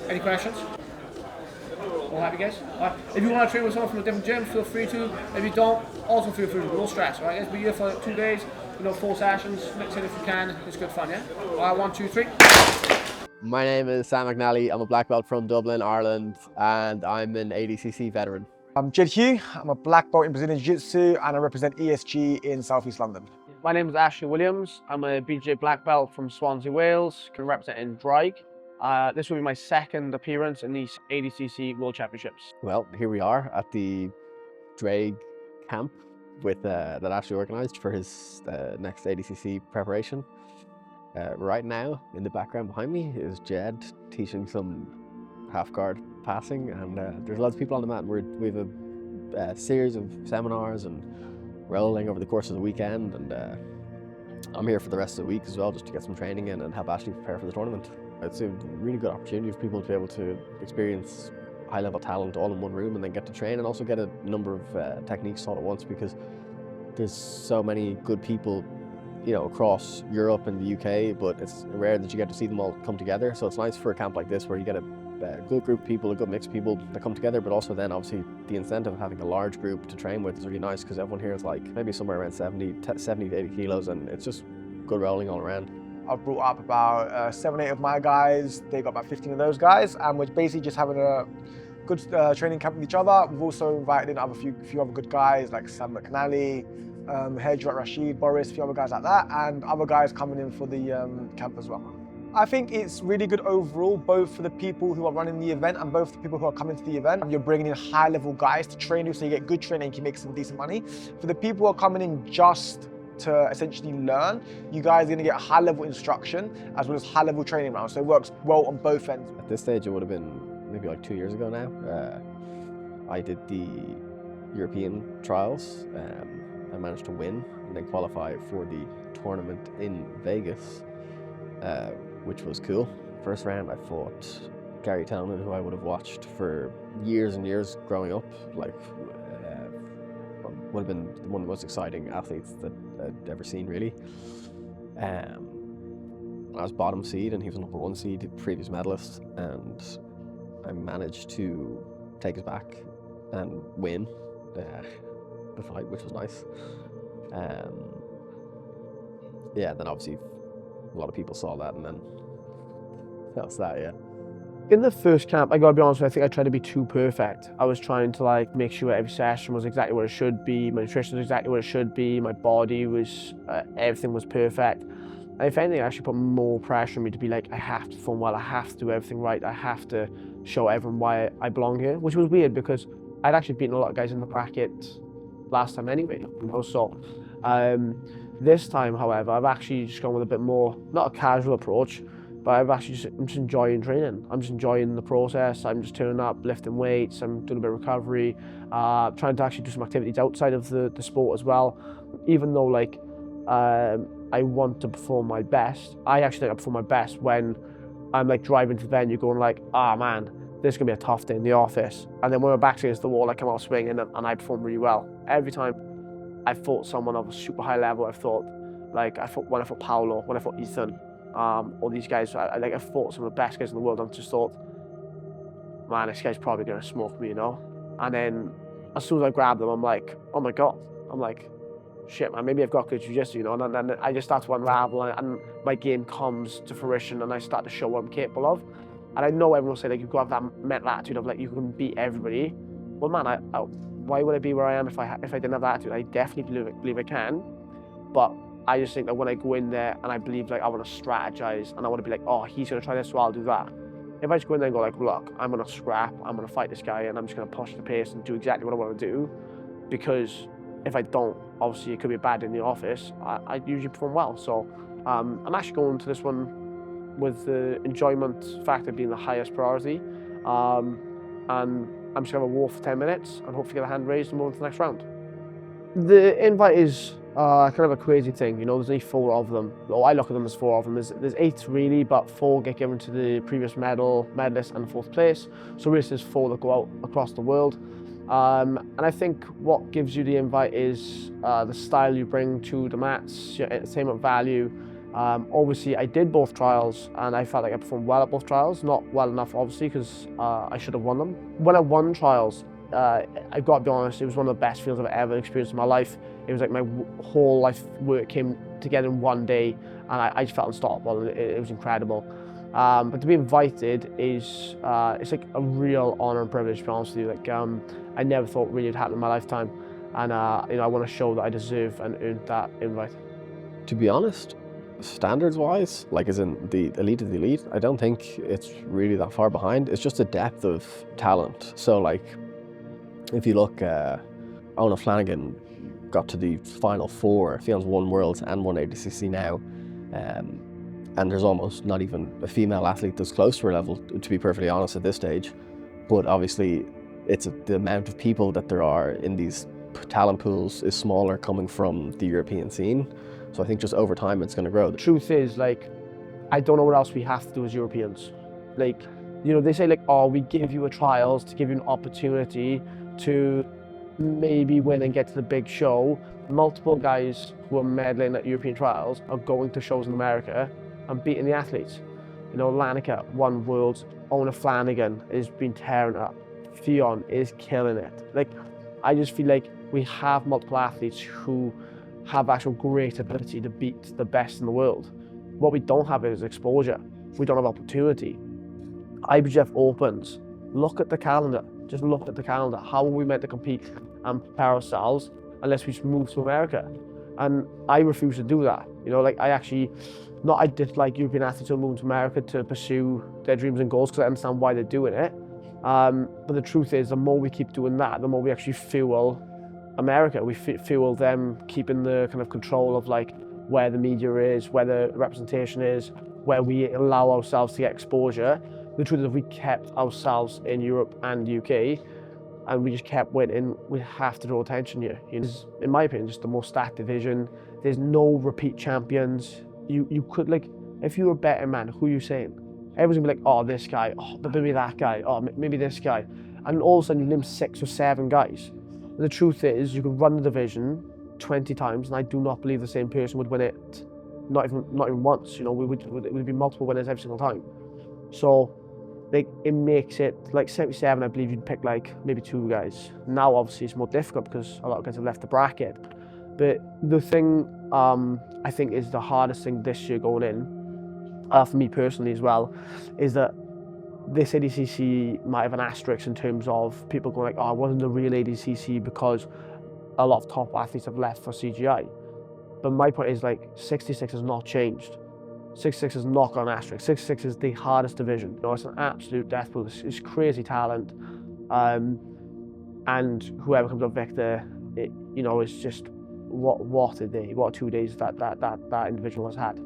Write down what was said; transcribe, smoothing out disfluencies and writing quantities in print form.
Any questions? All happy, guys? All right. If you want to train with someone from a different gym, feel free to. If you don't, also feel free to. No stress, all right, guys? We're here for 2 days, 4 sessions. Mix in if you can. It's good fun, yeah? All right, 1, 2, 3. My name is Sam McNally. I'm a black belt from Dublin, Ireland, and I'm an ADCC veteran. I'm Jed Hugh. I'm a black belt in Brazilian Jiu-Jitsu and I represent ESG in South East London. My name is Ashley Williams. I'm a BJ black belt from Swansea, Wales, representing Drag. This will be my second appearance in these ADCC World Championships. Well, here we are at the Drag camp that Ashley organised for his next ADCC preparation. Right now, in the background behind me is Jed teaching some half guard passing, and there's lots of people on the mat. We have a series of seminars and rolling over the course of the weekend, and I'm here for the rest of the week as well, just to get some training in and help Ashley prepare for the tournament. It's a really good opportunity for people to be able to experience high-level talent all in one room and then get to train and also get a number of techniques taught at once, because there's so many good people across Europe and the UK, but it's rare that you get to see them all come together. So it's nice for a camp like this where you get a good group of people, a good mix of people that come together, but also then obviously the incentive of having a large group to train with is really nice, because everyone here is like maybe somewhere around 70 to 80 kilos, and it's just good rolling all around. I've brought up about 7, 8 of my guys. They got about 15 of those guys, and we're basically just having a good training camp with each other. We've also invited in a few other good guys like Sam McNally, Hedgerat Rashid, Boris, a few other guys like that, and other guys coming in for the camp as well. I think it's really good overall, both for the people who are running the event and both the people who are coming to the event. You're bringing in high-level guys to train you, so you get good training and you can make some decent money. For the people who are coming in just to essentially learn, you guys are going to get high-level instruction as well as high-level training rounds, so it works well on both ends. At this stage, it would have been maybe like 2 years ago now. I did the European trials. I managed to win and then qualify for the tournament in Vegas, which was cool. First round I fought Gary Tellman, who I would have watched for years and years growing up, like would have been one of the most exciting athletes that I'd ever seen, really. I was bottom seed and he was number 1 seed, previous medalist, and I managed to take us back and win the fight, which was nice. Yeah, then obviously a lot of people saw that, and then that was that, yeah. In the first camp, I gotta be honest with you, I think I tried to be too perfect. I was trying to make sure every session was exactly what it should be, my nutrition was exactly what it should be, my body was, everything was perfect. And if anything, it actually put more pressure on me to be like, I have to perform well, I have to do everything right, I have to show everyone why I belong here, which was weird because I'd actually beaten a lot of guys in the bracket last time anyway, so this time, however, I've actually just gone with a bit more, not a casual approach, but I'm just enjoying training. I'm just enjoying the process. I'm just turning up, lifting weights, I'm doing a bit of recovery, trying to actually do some activities outside of the sport as well. Even though I want to perform my best, I actually think I perform my best when I'm driving to the venue going ah man, this is gonna be a tough day in the office. And then when my back's against the wall, I come out swinging and I perform really well. Every time I fought someone of a super high level, I've thought, when I fought Paolo, when I fought Ethan, all these guys, I fought some of the best guys in the world, I've just thought, man, this guy's probably gonna smoke me, And then as soon as I grab them, I'm like, oh my God. I'm like, shit, man, maybe I've got good jiu-jitsu, And then I just start to unravel and my game comes to fruition and I start to show what I'm capable of. And I know everyone will say you've got to have that mental attitude of you can beat everybody. Well, man, why would I be where I am if I didn't have that attitude? I definitely believe I can, but I just think that when I go in there and I believe I want to strategize and I want to be oh, he's going to try this, so I'll do that. If I just go in there and go look, I'm going to scrap, I'm going to fight this guy and I'm just going to push the pace and do exactly what I want to do, because if I don't, obviously it could be a bad day in the office, I usually perform well. So I'm actually going to this one with the enjoyment factor being the highest priority. And I'm just going to have a walk for 10 minutes and hopefully get a hand raised and move on to the next round. The invite is kind of a crazy thing, there's only 4 of them. Well, I look at them as 4 of them. There's 8 really, but 4 get given to the previous medalist and 4th place. So really there's 4 that go out across the world. And I think what gives you the invite is the style you bring to the mats, your entertainment value, Obviously, I did both trials, and I felt like I performed well at both trials. Not well enough, obviously, because I should have won them. When I won trials, I've got to be honest, it was one of the best feelings I've ever experienced in my life. It was like my whole life work came together in one day, and I just felt unstoppable. It was incredible. But to be invited is it's like a real honor and privilege, to be honest with you. Like I never thought really it'd happen in my lifetime, and you know, I want to show that I deserve and earned that invite. To be honest, standards-wise, like as in the elite of the elite, I don't think it's really that far behind. It's just a depth of talent. So like, if you look, Ona Flanagan got to the final four. Fion's won Worlds and won ADCC now. And there's almost not even a female athlete that's close to her level, to be perfectly honest, at this stage. But obviously, the amount of people that there are in these talent pools is smaller coming from the European scene. So I think just over time, it's going to grow. The truth is, like, I don't know what else we have to do as Europeans. Like, you know, they say like, oh, we give you a trials to give you an opportunity to maybe win and get to the big show. Multiple guys who are medaling at European trials are going to shows in America and beating the athletes. You know, Lanica won Worlds, Ona Flanagan has been tearing it up. Fion is killing it. Like, I just feel like we have multiple athletes who have actual great ability to beat the best in the world. What we don't have is exposure. We don't have opportunity. IBJJF Opens, look at the calendar. Just look at the calendar. How are we meant to compete and prepare ourselves unless we just move to America? And I refuse to do that. You know, like I dislike European athletes who are moving to America to pursue their dreams and goals because I understand why they're doing it. But the truth is, the more we keep doing that, the more we actually fuel America. We fuel them keeping the kind of control of like where the media is, where the representation is, where we allow ourselves to get exposure. The truth is, if we kept ourselves in Europe and UK and we just kept winning, we have to draw attention here. It's, in my opinion, just the most stacked division. There's no repeat champions. You could, like, if you were a better man, who are you saying? Everyone's gonna be like, oh, this guy, oh, maybe that guy, oh, maybe this guy. And all of a sudden you name 6 or 7 guys. And the truth is, you could run the division 20 times, and I do not believe the same person would win it, not even once. You know, it would be multiple winners every single time. So, like, it makes it, like 77, I believe you'd pick like maybe 2 guys. Now, obviously, it's more difficult because a lot of guys have left the bracket. But the thing I think is the hardest thing this year going in, for me personally as well, is that this ADCC might have an asterisk in terms of people going like, oh, it wasn't the real ADCC because a lot of top athletes have left for CGI. But my point is, like, 66 has not changed. 66 has not got an asterisk. 66 is the hardest division. You know, it's an absolute death pool. It's crazy talent. And whoever comes up victor, you know, it's just what a day, what 2 days that individual has had.